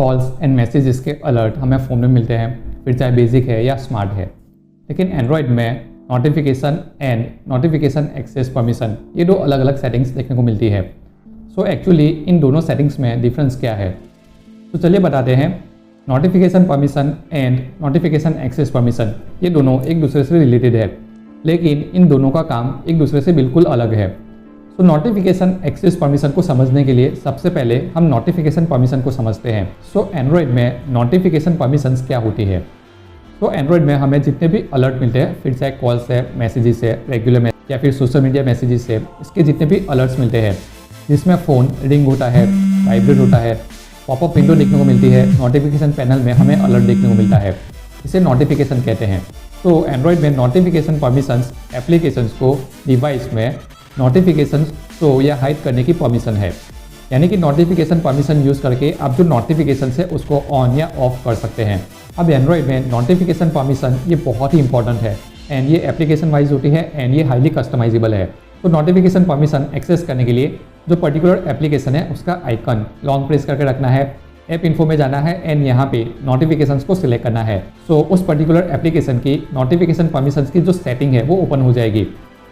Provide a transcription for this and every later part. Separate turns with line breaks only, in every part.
Calls and messages के alert हमें phone में मिलते हैं, फिर चाहे बेसिक है या स्मार्ट है। लेकिन एंड्रॉयड में notification and notification access permission ये दो अलग अलग सेटिंग्स देखने को मिलती है। सो एक्चुअली इन दोनों सेटिंग्स में डिफरेंस क्या है, तो चलिए बताते हैं। Notification permission and notification access permission ये दोनों एक दूसरे से रिलेटेड है, लेकिन इन दोनों का काम एक दूसरे से बिल्कुल अलग है। तो नोटिफिकेशन एक्सेस परमिशन को समझने के लिए सबसे पहले हम नोटिफिकेशन परमिशन को समझते हैं। सो एंड्रॉयड में नोटिफिकेशन परमिशंस क्या होती है। तो एंड्रॉयड में हमें जितने भी अलर्ट मिलते हैं, फिर चाहे कॉल्स है, मैसेजेस है, रेगुलर मैसेज या फिर सोशल मीडिया मैसेजेस है, इसके जितने भी अलर्ट्स मिलते हैं जिसमें फ़ोन रिंग होता है, वाइब्रेट होता है, पॉपअप विंडो देखने को मिलती है, नोटिफिकेशन पैनल में हमें अलर्ट देखने को मिलता है, इसे नोटिफिकेशन कहते हैं। तो एंड्रॉयड में नोटिफिकेशन परमिशंस एप्लीकेशंस को डिवाइस में नोटिफिकेशन शो या हाइड करने की परमिशन है। यानी कि नोटिफिकेशन परमिशन यूज़ करके आप जो नोटिफिकेशन है उसको ऑन या ऑफ कर सकते हैं। अब एंड्रॉयड में नोटिफिकेशन परमिशन ये बहुत ही इंपॉर्टेंट है एंड ये एप्लीकेशन वाइज होती है एंड ये हाईली कस्टमाइजेबल है। तो नोटिफिकेशन परमिशन एक्सेस करने के लिए जो पर्टिकुलर एप्लीकेशन है उसका आइकन लॉन्ग प्रेस करके रखना है, ऐप इन्फो में जाना है एंड यहाँ पे नोटिफिकेशंस को सिलेक्ट करना है। सो उस पर्टिकुलर एप्लीकेशन की नोटिफिकेशन परमिशंस की जो सेटिंग है वो ओपन हो जाएगी,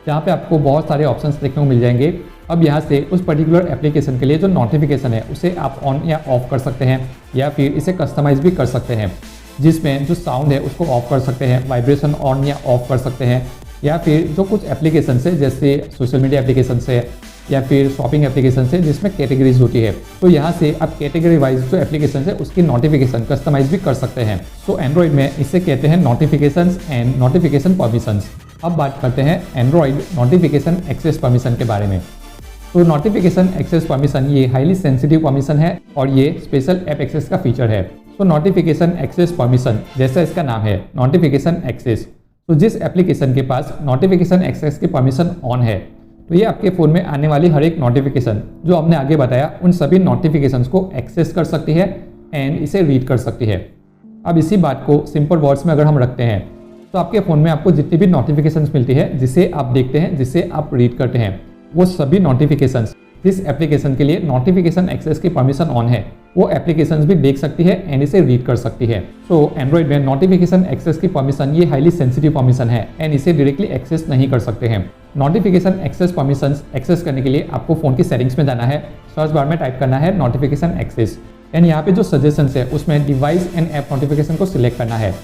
जहाँ पे आपको बहुत सारे ऑप्शंस देखने को मिल जाएंगे। अब यहाँ से उस पर्टिकुलर एप्लीकेशन के लिए जो नोटिफिकेशन है उसे आप ऑन या ऑफ कर सकते हैं या फिर इसे कस्टमाइज भी कर सकते हैं, जिसमें जो साउंड है उसको ऑफ कर सकते हैं, वाइब्रेशन ऑन या ऑफ कर सकते हैं, या फिर जो कुछ एप्लीकेशन है जैसे सोशल मीडिया एप्लीकेशन है या फिर शॉपिंग एप्लीकेशन है जिसमें कैटेगरीज होती है, तो यहाँ से आप कैटेगरी वाइज जो एप्लीकेशन है उसकी नोटिफिकेशन कस्टमाइज भी कर सकते हैं। तो एंड्रॉयड में इसे कहते हैं नोटिफिकेशंस एंड नोटिफिकेशन परमिशंस। अब बात करते हैं एंड्रॉयड नोटिफिकेशन एक्सेस परमिशन के बारे में। तो नोटिफिकेशन एक्सेस परमिशन ये हाईली सेंसिटिव परमिशन है और ये स्पेशल ऐप एक्सेस का फीचर है। तो नोटिफिकेशन एक्सेस परमिशन जैसा इसका नाम है नोटिफिकेशन एक्सेस, तो जिस एप्लीकेशन के पास नोटिफिकेशन एक्सेस की परमिशन ऑन है तो ये आपके फ़ोन में आने वाली हर एक नोटिफिकेशन जो हमने आगे बताया उन सभी नोटिफिकेशंस को एक्सेस कर सकती है एंड इसे रीड कर सकती है। अब इसी बात को सिंपल वर्ड्स में अगर हम रखते हैं तो आपके फ़ोन में आपको जितनी भी नोटिफिकेशंस मिलती है जिसे आप देखते हैं, जिसे आप रीड करते हैं, वो सभी नोटिफिकेशंस जिस एप्लीकेशन के लिए नोटिफिकेशन एक्सेस की परमिशन ऑन है वो एप्लीकेशंस भी देख सकती है एंड इसे रीड कर सकती है। तो एंड्रॉयड में नोटिफिकेशन एक्सेस की परमिशन ये हाईली सेंसिटिव परमिशन है एंड इसे डायरेक्टली एक्सेस नहीं कर सकते हैं। नोटिफिकेशन एक्सेस परमिशंस एक्सेस करने के लिए आपको फ़ोन की सेटिंग्स में जाना है, सर्च बार में टाइप करना है नोटिफिकेशन एक्सेस एंड यहाँ पे जो सजेशंस है उसमें डिवाइस एंड ऐप नोटिफिकेशन को सिलेक्ट करना है।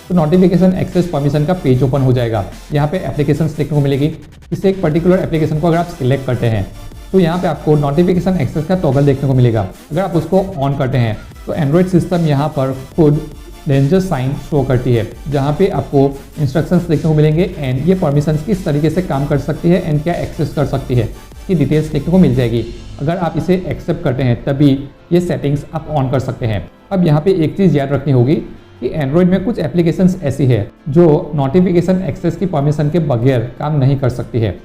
तो नोटिफिकेशन एक्सेस परमिशन का पेज ओपन हो जाएगा, यहाँ पे एप्लीकेशंस देखने को मिलेगी। इससे एक पर्टिकुलर एप्लीकेशन को अगर आप सिलेक्ट करते हैं तो यहाँ पे आपको नोटिफिकेशन एक्सेस का टॉगल देखने को मिलेगा। अगर आप उसको ऑन करते हैं तो एंड्रॉयड सिस्टम यहाँ पर खुद डेंजर साइन शो करती है, जहाँ पे आपको इंस्ट्रक्शंस देखने को मिलेंगे एंड ये परमिशंस किस तरीके से काम कर सकती है एंड क्या एक्सेस कर सकती है इसकी डिटेल्स देखने को मिल जाएगी। अगर आप इसे एक्सेप्ट करते हैं तभी ये सेटिंग्स आप ऑन कर सकते हैं। अब यहाँ पे एक चीज़ याद रखनी होगी कि एंड्रॉयड में कुछ एप्लीकेशंस ऐसी है जो नोटिफिकेशन एक्सेस की परमिशन के बगैर काम नहीं कर सकती है।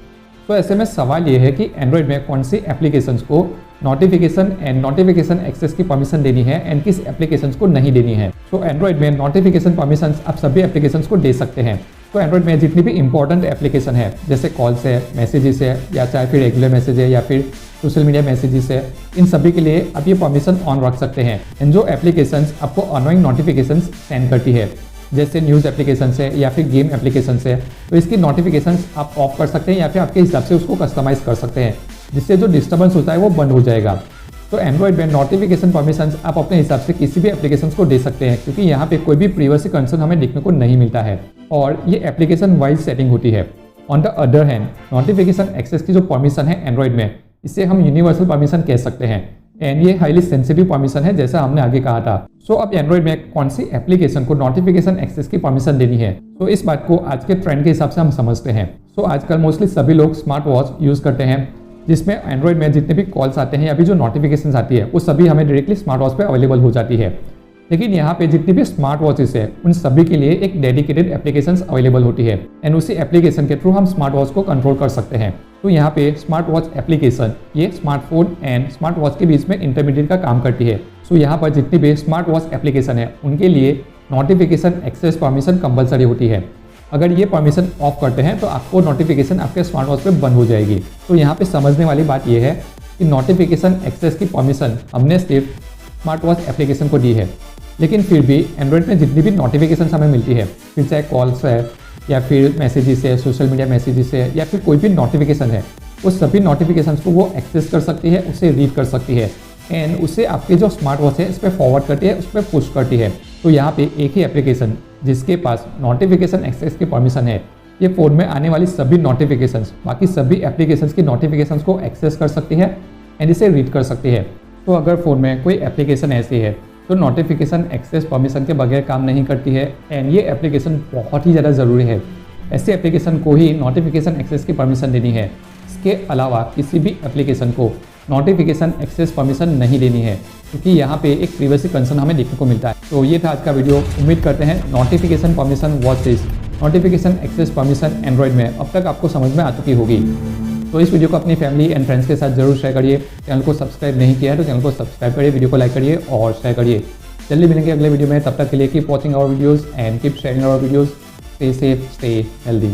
तो ऐसे में सवाल ये है कि एंड्रॉयड में कौन सी एप्लीकेशंस को नोटिफिकेशन एंड नोटिफिकेशन एक्सेस की परमिशन देनी है एंड किस एप्लीकेशंस को नहीं देनी है। तो एंड्रॉयड में नोटिफिकेशन परमिशंस आप सभी एप्लीकेशंस को दे सकते हैं। तो एंड्रॉयड में जितनी भी इंपॉर्टेंट एप्लीकेशन है जैसे कॉल्स है, मैसेजेस है, या चाहे फिर रेगुलर मैसेज है या फिर सोशल मीडिया मैसेजेस है, इन सभी के लिए आप ये परमिशन ऑन रख सकते हैं। एंड जो एप्लीकेशंस आपको अनोइंग नोटिफिकेशंस सेंड करती है जैसे न्यूज़ एप्लीकेशन है या फिर गेम एप्लीकेशन है, तो इसकी नोटिफिकेशंस आप ऑफ कर सकते हैं या फिर आपके हिसाब से उसको कस्टमाइज़ कर सकते हैं, जिससे जो डिस्टर्बेंस होता है वो बंद हो जाएगा। तो एंड्रॉयड में नोटिफिकेशन परमिशंस आप अपने हिसाब से किसी भी एप्लीकेशंस को दे सकते हैं, क्योंकि यहाँ पे कोई भी प्राइवेसी कंसर्न हमें देखने को नहीं मिलता है और ये एप्लीकेशन वाइज सेटिंग होती है। On the other hand notification access की जो परमिशन है एंड्रॉयड में, इसे हम यूनिवर्सल परमिशन कह सकते हैं एंड ये हाईली सेंसिटिव परमिशन है जैसा हमने आगे कहा था। सो अब एंड्रॉयड में कौन सी एप्लीकेशन को नोटिफिकेशन एक्सेस की परमिशन देनी है, तो इस बात को आज के ट्रेंड के हिसाब से हम समझते हैं। सो आजकल मोस्टली सभी लोग स्मार्ट वॉच यूज़ करते हैं, जिसमें एंड्रॉयड में जितने भी कॉल्स आते हैं या भी जो नोटिफिकेशन आती है वो सभी हमें डायरेक्टली स्मार्ट वॉच पे अवेलेबल हो जाती है। लेकिन यहाँ पे जितनी भी स्मार्ट वॉचेस है उन सभी के लिए एक डेडिकेटेड एप्लीकेशंस अवेलेबल होती है एंड उसी एप्लीकेशन के थ्रू हम स्मार्ट वॉच को कंट्रोल कर सकते हैं। तो यहाँ पे स्मार्ट वॉच एप्लीकेशन ये स्मार्टफोन एंड स्मार्ट वॉच के बीच में इंटरमीडिएट का काम करती है। सो यहाँ पर जितनी भी स्मार्ट वॉच एप्लीकेशन है उनके लिए नोटिफिकेशन एक्सेस परमिशन कंपलसरी होती है। अगर ये परमिशन ऑफ करते हैं तो आपको नोटिफिकेशन आपके स्मार्ट वॉच पे बंद हो जाएगी। तो यहाँ पे समझने वाली बात यह है कि नोटिफिकेशन एक्सेस की परमिशन हमने सिर्फ स्मार्ट वॉच एप्लीकेशन को दी है। लेकिन फिर भी एंड्रॉयड में जितनी भी नोटिफिकेशन हमें मिलती है, फिर चाहे कॉल्स है या फिर मैसेजेस है, सोशल मीडिया मैसेजेस है या फिर कोई भी नोटिफिकेशन है, वो सभी नोटिफिकेशंस को वो एक्सेस कर सकती है, उसे रीड कर सकती है एंड उसे आपके जो स्मार्ट वॉच है इस पर फॉरवर्ड करती है, उस पर पुश करती है। तो यहाँ पे एक ही एप्लीकेशन जिसके पास नोटिफिकेशन एक्सेस की परमिशन है, ये फ़ोन में आने वाली सभी नोटिफिकेशंस, बाकी सभी एप्लीकेशंस की नोटिफिकेशंस को एक्सेस कर सकती है एंड इसे रीड कर सकती है। तो अगर फ़ोन में कोई एप्लीकेशन ऐसी है तो नोटिफिकेशन एक्सेस परमिशन के बगैर काम नहीं करती है एंड ये एप्लीकेशन बहुत ही ज़्यादा ज़रूरी है। ऐसे एप्लीकेशन को ही नोटिफिकेशन एक्सेस की परमिशन देनी है। इसके अलावा किसी भी एप्लीकेशन को नोटिफिकेशन एक्सेस परमिशन नहीं देनी है, क्योंकि यहाँ पे एक प्रिवेसी कंसर्न हमें देखने को मिलता है। तो ये था आज का वीडियो। उम्मीद करते हैं notification permission watches, notification access permission Android में अब तक आपको समझ में आ चुकी होगी। तो इस वीडियो को अपनी फैमिली एंड फ्रेंड्स के साथ जरूर शेयर करिए। चैनल को सब्सक्राइब नहीं किया है तो चैनल को सब्सक्राइब करिए, वीडियो को लाइक करिए और शेयर करिए। जल्दी मिलेंगे अगले वीडियो में, तब तक के लिए keep watching our videos and keep sharing our videos. Stay safe, stay healthy.